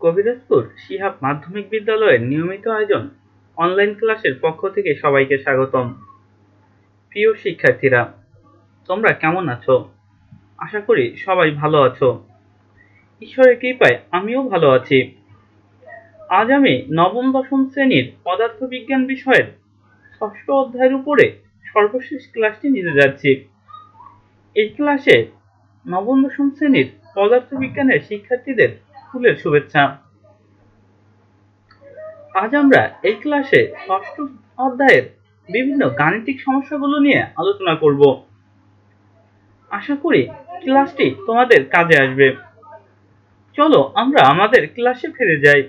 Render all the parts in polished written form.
কবিরাজপুর শিহাব মাধ্যমিক বিদ্যালয়ের নিয়মিত আয়োজন অনলাইন ক্লাসের পক্ষ থেকে সবাইকে স্বাগতম। প্রিয় শিক্ষার্থীরা, তোমরা কেমন আছো? আশা করি সবাই ভালো আছো। ঈশ্বরের কৃপায় আমিও ভালো আছি। আজ আমি নবম দশম শ্রেণীর পদার্থবিজ্ঞান বিষয়ের ষষ্ঠ অধ্যায়ের উপরে সর্বশেষ ক্লাসটি নিতে যাচ্ছি। এই ক্লাসে নবম দশম শ্রেণীর পদার্থবিজ্ঞানের শিক্ষার্থীদের স্কুলের শুভেচ্ছা। আজ আমরা এই ক্লাসে ষষ্ঠ অধ্যায়ের বিভিন্ন গাণিতিক সমস্যাগুলো নিয়ে আলোচনা করব। আশা করি ক্লাসটি তোমাদের কাজে আসবে। চলো আমরা আমাদের ক্লাসে ফিরে যাই।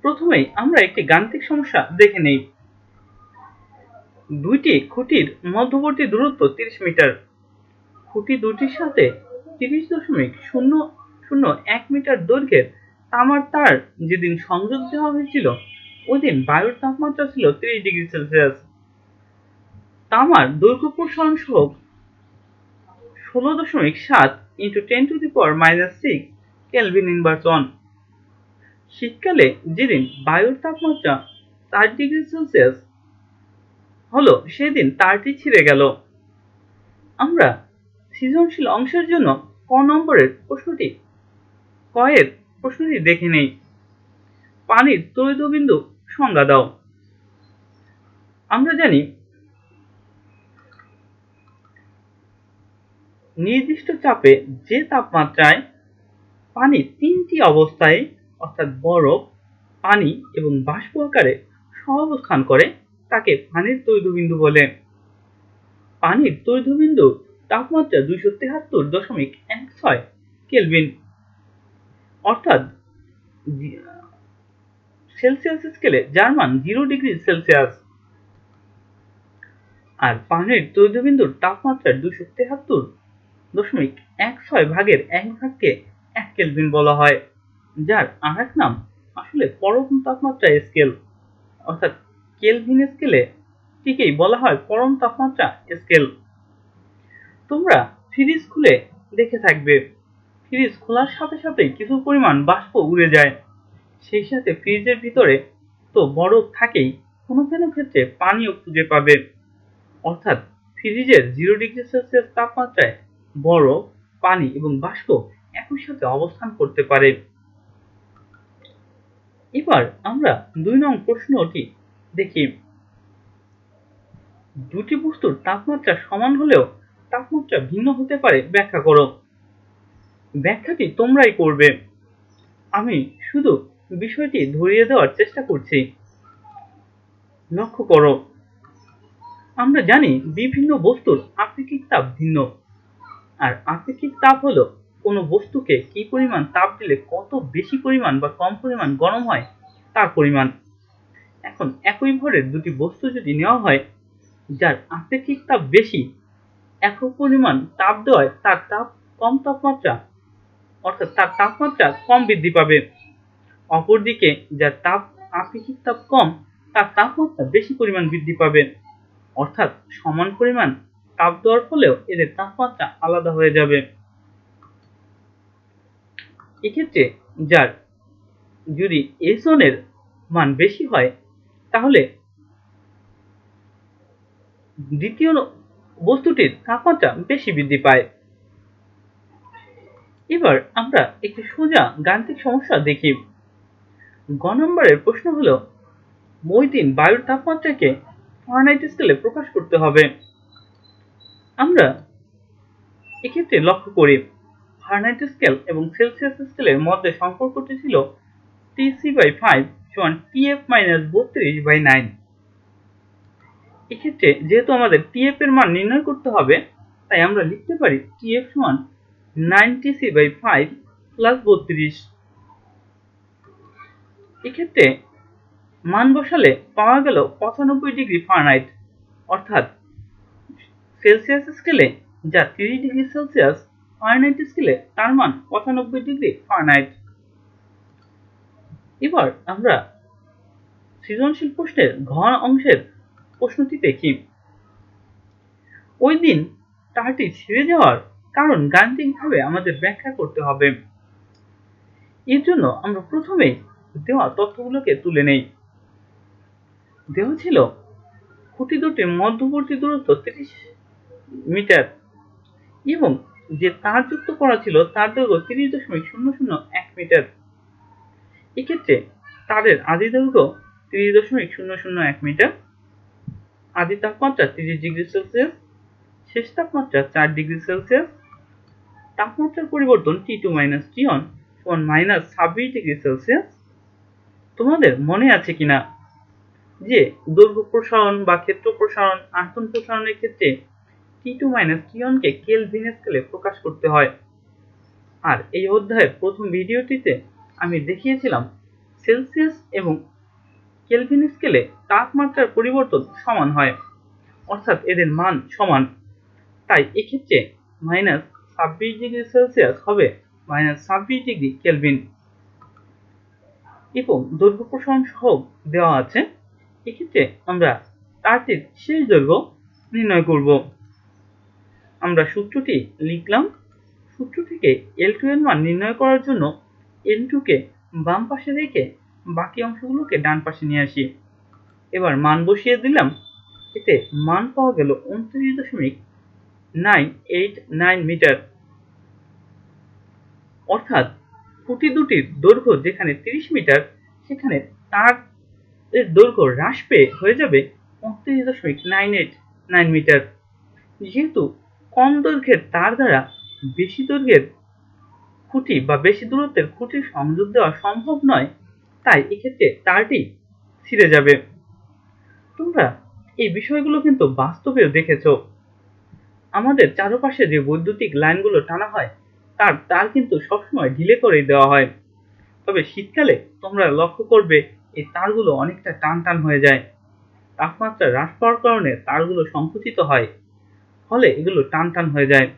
প্রথমেই আমরা একটি গাণিতিক সমস্যা দেখে নেই। দুইটি খুঁটির মধ্যবর্তী দূরত্ব 30 মিটার। খুঁটি দুটির সাথে 30.001 মিটার দৈর্ঘ্যের তামার তার যেদিন সংযোগ দেওয়া হয়েছিল ওই দিন বায়ুর তাপমাত্রা ছিল 30 ডিগ্রি সেলসিয়াস। তামার দৈর্ঘ্য প্রসারণ সহগ 16.7 × 10⁻⁻6 কেলভিন ইনভার্স 1। শীতকালে যেদিন বায়ুর তাপমাত্রা 4 ডিগ্রি সেলসিয়াস হলো সেদিন তারটি ছিঁড়ে গেল। আমরা সৃজনশীল অংশের জন্য ক নম্বরের প্রশ্নটি দেখে নেই। পানির তড়িৎবিন্দু সংজ্ঞা দাও। আমরা জানি নির্দিষ্ট চাপে যে তাপমাত্রায় পানি তিনটি অবস্থায় অর্থাৎ বরফ, পানি এবং বাষ্প আকারে সহাবস্থান করে তাকে পানির তড়িৎবিন্দু বলে। পানির তড়িৎবিন্দু তাপমাত্রা 273.16 কেলভিন অর্থাৎ সেলসিয়াস স্কেলে যার মান 0 ডিগ্রি সেলসিয়াস। আর পানির তড়িৎবিন্দুর তাপমাত্রা 273.16 ভাগের 1 ভাগকে 1 কেলভিন বলা হয়, যার আরেক নাম আসলে পরম তাপমাত্রা স্কেল অর্থাৎ কেলভিন স্কেলে টিকেই বলা হয় পরম তাপমাত্রা স্কেল। তোমরা ফ্রিজ খুলে দেখে থাকবে, ফ্রিজ খোলার সাথে সাথেই কিছু পরিমাণ বাষ্প উড়ে যায়। সেই সাথে ফ্রিজের ভিতরে তো বরফ থাকেই, কোনো কোনো ক্ষেত্রে পানিও খুঁজে পাবে। অর্থাৎ ফ্রিজের 0 ডিগ্রি সেলসিয়াস তাপমাত্রায় বরফ, পানি এবং বাষ্প একই সাথে অবস্থান করতে পারে। এবার আমরা 2 নং প্রশ্নটি দেখি। দুটি বস্তুর তাপমাত্রা সমান হলেও তাপমাত্রা ভিন্ন হতে পারে ব্যাখ্যা করো। ব্যাখ্যাটি তোমরাই করবে, আমি শুধু বিষয়টি ধরিয়ে দেওয়ার চেষ্টা করছি। লক্ষ্য করো, আমরা জানি বিভিন্ন বস্তুর আপেক্ষিক তাপ ভিন্ন। আর আপেক্ষিক তাপ হলো কোনো বস্তুকে কি পরিমাণ তাপ দিলে কত বেশি পরিমাণ বা কম পরিমাণ গরম হয় তার পরিমাণ। এখন একই ভরের দুটি বস্তু যদি নেওয়া হয়, যার আপেক্ষিক তাপ বেশি, একই পরিমাণ তাপ দেওয়ায় তার তাপ কম তাপমাত্রা অর্থাৎ তার তাপমাত্রা কম বৃদ্ধি পাবে। অপরদিকে যার আপেক্ষিক তাপ কম, তার তাপমাত্রা বেশি পরিমাণ বৃদ্ধি পাবে। অর্থাৎ সমান পরিমাণ তাপ দেওয়ার ফলেও এদের তাপমাত্রা আলাদা হয়ে যাবে। এক্ষেত্রে যার যদি S1 এর মান বেশি হয় তাহলে দ্বিতীয় বস্তুটির তাপমাত্রা বেশি বৃদ্ধি পায়। এবার আমরা একটি সোজা গাণিতিক সমস্যা দেখি। গ নম্বরের প্রশ্ন হলো, ওই দিন বায়ুর তাপমাত্রাকে ফারেনহাইট স্কেলে প্রকাশ করতে হবে। আমরা এক্ষেত্রে লক্ষ্য করি ফারেনহাইট স্কেল এবং সেলসিয়াস স্কেলের মধ্যে সম্পর্কটি ছিল Tc/5 = Tf-32/9। এক্ষেত্রে যেহেতু আমাদের Tf এর মান নির্ণয় করতে হবে, তাই আমরা লিখতে পারি Tf = 9Tc/5 + 32। এক্ষেত্রে মান বসালে পাওয়া গেল 95 ডিগ্রি ফারেনহাইট অর্থাৎ সেলসিয়াস স্কেলে যা 30 ডিগ্রি সেলসিয়াস, ফারেনহাইট স্কেলে তার মান 95 ডিগ্রি ফারেনহাইট। এবার আমরা সৃজনশীল প্রশ্নের ঘ অংশের প্রশ্নটি দেখি। ওই দিন তারটি ছিঁড়ে যাওয়ার কারণ গাণিতিকভাবে আমাদের ব্যাখ্যা করতে হবে। এর জন্য আমরা প্রথমেই দেওয়া তথ্যগুলোকে তুলে নেই। দেওয়া ছিল খুঁটি দুটির মধ্যবর্তী দূরত্ব 30 মিটার এবং যে তার যুক্ত করা ছিল তার দৈর্ঘ্য 30.001 মিটার। এক্ষেত্রে তারের আদি দৈর্ঘ্য 30.001 মিটার, আদি তাপমাত্রা 30 ডিগ্রি সেলসিয়াস, শেষ তাপমাত্রা 4 ডিগ্রি সেলসিয়াস, তাপমাত্রার পরিবর্তন T2 - T1 সমান -26 ডিগ্রি সেলসিয়াস। তোমাদের মনে আছে কিনা যে দৈর্ঘ্য প্রসারণ বা ক্ষেত্র প্রসারণ, আয়তন প্রসারণের ক্ষেত্রে T2 - T1 কে কেলভিন স্কেলে প্রকাশ করতে হয়। আর এই অধ্যায়ের প্রথম ভিডিওটিতে আমি দেখিয়েছিলাম সেলসিয়াস এবং কেলভিন স্কেলে তাপমাত্রার পরিবর্তন সমান হয়, অর্থাৎ এদের মান সমান। তাই এক্ষেত্রে -26 ডিগ্রি সেলসিয়াস হবে -26 ডিগ্রি কেলভিন। এবং দৈর্ঘ্য প্রসারণ সহ দেওয়া আছে। এক্ষেত্রে আমরা তারটির শেষ দৈর্ঘ্য নির্ণয় করব। আমরা সূত্রটি লিখলাম। সূত্র থেকে L2 এর মান নির্ণয় করার জন্য L2 কে বাম পাশে রেখে বাকি অংশগুলোকে ডান পাশে নিয়ে আসি। এবার মান বসিয়ে দিলাম। এতে মান পাওয়া গেল 29.989 মিটার। অর্থাৎ খুঁটি দুটির দৈর্ঘ্য যেখানে 30 মিটার, সেখানে তার এর দৈর্ঘ্য হ্রাস পেয়ে হয়ে যাবে 29.989 মিটার। যেহেতু কম দৈর্ঘ্যের তার দ্বারা বেশি দৈর্ঘ্যের খুঁটি বা বেশি দূরত্বের খুঁটি সংযোগ দেওয়া সম্ভব নয়, তাই এক্ষেত্রে তারটি ছিঁড়ে যাবে। তোমরা এই বিষয়গুলো কিন্তু বাস্তবেও দেখেছো। আমাদের চারপাশে যে বৈদ্যুতিক লাইনগুলো টানা হয় তার কিন্তু সবসময় ঢিলে করে দেওয়া হয়। তবে শীতকালে তোমরা লক্ষ্য করবে এই তারগুলো অনেকটা টান টান হয়ে যায়। তাপমাত্রা হ্রাস পাওয়ার কারণে তারগুলো সংকুচিত হয়, ফলে এগুলো টান টান হয়ে যায়।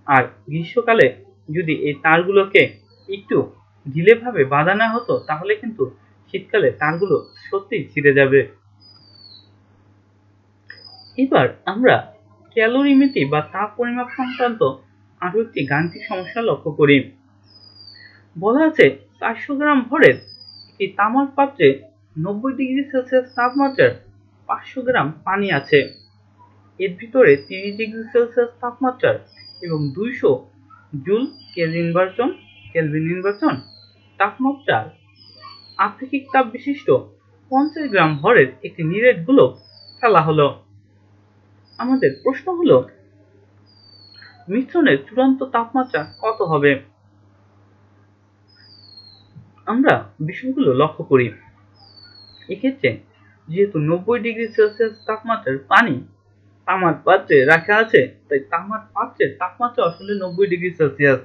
আর গ্রীষ্মকালে যদি এই তারগুলোকে একটু ঢিলেভাবে বাঁধা না হতো, তাহলে কিন্তু শীতকালে তারগুলো সত্যিই ছিঁড়ে যাবে। এবার আমরা ক্যালোরিমিতি বা তাপ পরিমাপ সংক্রান্ত আরো একটি গাণিতিক সমস্যা লক্ষ্য করি। বলা আছে 400 গ্রাম ভরের একটি তামার পাত্রে 90 ডিগ্রি সেলসিয়াস তাপমাত্রার 500 গ্রাম পানি আছে। এর ভিতরে 30 ডিগ্রি সেলসিয়াস তাপমাত্রার এবং 200 জুল কেলভিন ইনভার্সন তাপমাত্রার আপেক্ষিক তাপ বিশিষ্ট 50 গ্রাম ভরের একটি নিরেট গোলক ফেলা হলো। আমাদের প্রশ্ন হলো মিশ্রণের চূড়ান্ত তাপমাত্রা কত হবে? আমরা বিষয়গুলো লক্ষ্য করি। এক্ষেত্রে যেহেতু 90 ডিগ্রি সেলসিয়াস তাপমাত্রার পানি তামার পাত্রে রাখা আছে, তাই তামার পাত্রের তাপমাত্রা আসলে 90 ডিগ্রি সেলসিয়াস।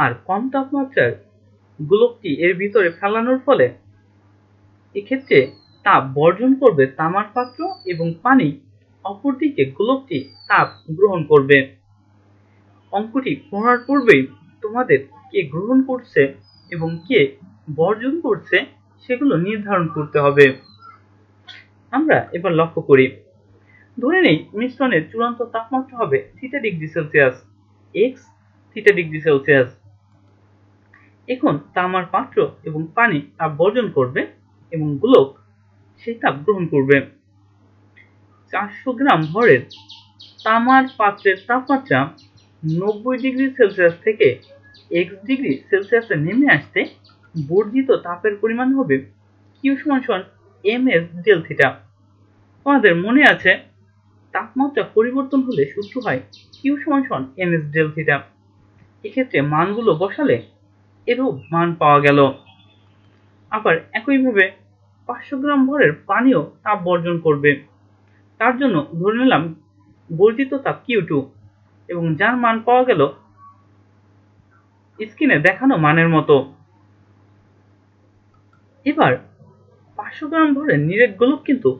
আর কম তাপমাত্রার গোলকটি এর ভিতরে ফেলানোর ফলে এক্ষেত্রে তাপ বর্জন করবে তামার পাত্র এবং পানি, অপরদিকে গোলকটি তাপ গ্রহণ করবে। অঙ্কটি করার পূর্বেই তোমাদের কে গ্রহণ করছে এবং কে বর্জন করছে সেগুলো নির্ধারণ করতে হবে। আমরা এবার লক্ষ্য করি। ধরে নেই মিশ্রণের চূড়ান্ত তাপমাত্রা হবে theta degree Celsius, x theta degree Celsius. এখন তামার পাত্র এবং পানি তাপ বর্জন করবে এবং গোলক সেই তাপ গ্রহণ করবে। 400 গ্রাম ভরের তামার পাত্রের তাপমাত্রা 90 ডিগ্রি সেলসিয়াস থেকে এক্স ডিগ্রি সেলসিয়াসে নেমে আসতে বর্জিত তাপের পরিমাণ হবে কিউ সমান ms ডেল থিটা। তোমাদের মনে আছে তাপমাত্রা পরিবর্তন হলে সূত্র হয় কিউ সমান ms ডেল থিটা। এক্ষেত্রে মানগুলো বসালে এরূপ মান পাওয়া গেল। আবার একইভাবে 500 গ্রাম ভরের পানিও তাপ বর্জন করবে। তার জন্য ধরে নিলাম বর্জিত তাপ Q2 এবং যার মান পাওয়া গেল স্ক্রিনে দেখানো মানের মতো। এবার 500 গ্রাম ভরের নিরেট গোলক কিন্তু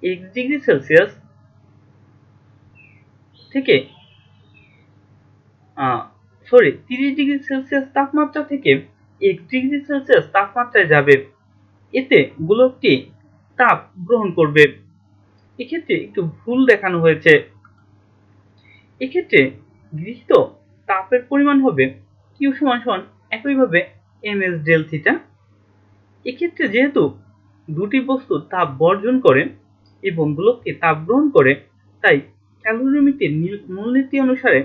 x ডিগ্রি সেলসিয়াস থেকে 30 ডিগ্রি সেলসিয়াস তাপমাত্রা থেকে x ডিগ্রি সেলসিয়াস তাপমাত্রায় যাবে। এতে গোলকটি তাপ গ্রহণ করবে। এক্ষেত্রে একটু ভুল দেখানো হয়েছে। এক্ষেত্রে গৃহীত তাপের পরিমাণ হবে কিউ সমান সমান একইভাবে এম এস ডেল থিটা। এক্ষেত্রে যেহেতু দুটি বস্তু তাপ বর্জন করে এবং গোলককে তাপ গ্রহণ করে, তাই ক্যালোরিমিতির মূলনীতি অনুসারে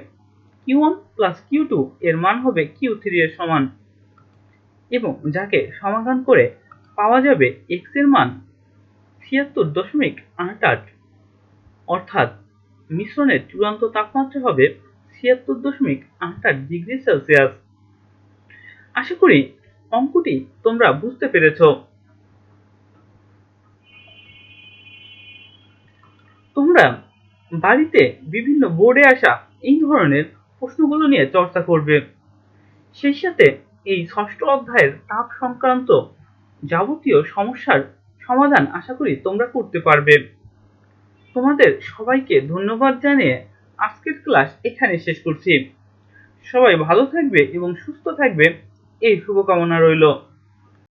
Q1 প্লাস Q2 এর মান হবে Q3 এর সমান, এবং যাকে সমাধান করে পাওয়া যাবে x এর মান 76.88, অর্থাৎ মিশ্রণের চূড়ান্ত তাপমাত্রা হবে 76.88 ডিগ্রি সেলসিয়াস। আশা করি অঙ্কটি তোমরা বুঝতে পেরেছ। তোমরা বাড়িতে বিভিন্ন বোর্ডে আসা এই ধরনের প্রশ্নগুলো নিয়ে চর্চা করবে। সেই সাথে এই ষষ্ঠ অধ্যায়ের তাপ সংক্রান্ত যাবতীয় সমস্যার সমাধান আশা করি তোমরা করতে পারবে। তোমাদের সবাইকে ধন্যবাদ জানিয়ে আজকের ক্লাস এখানে শেষ করছি। সবাই ভালো থাকবে এবং সুস্থ থাকবে, এই শুভকামনা রইল।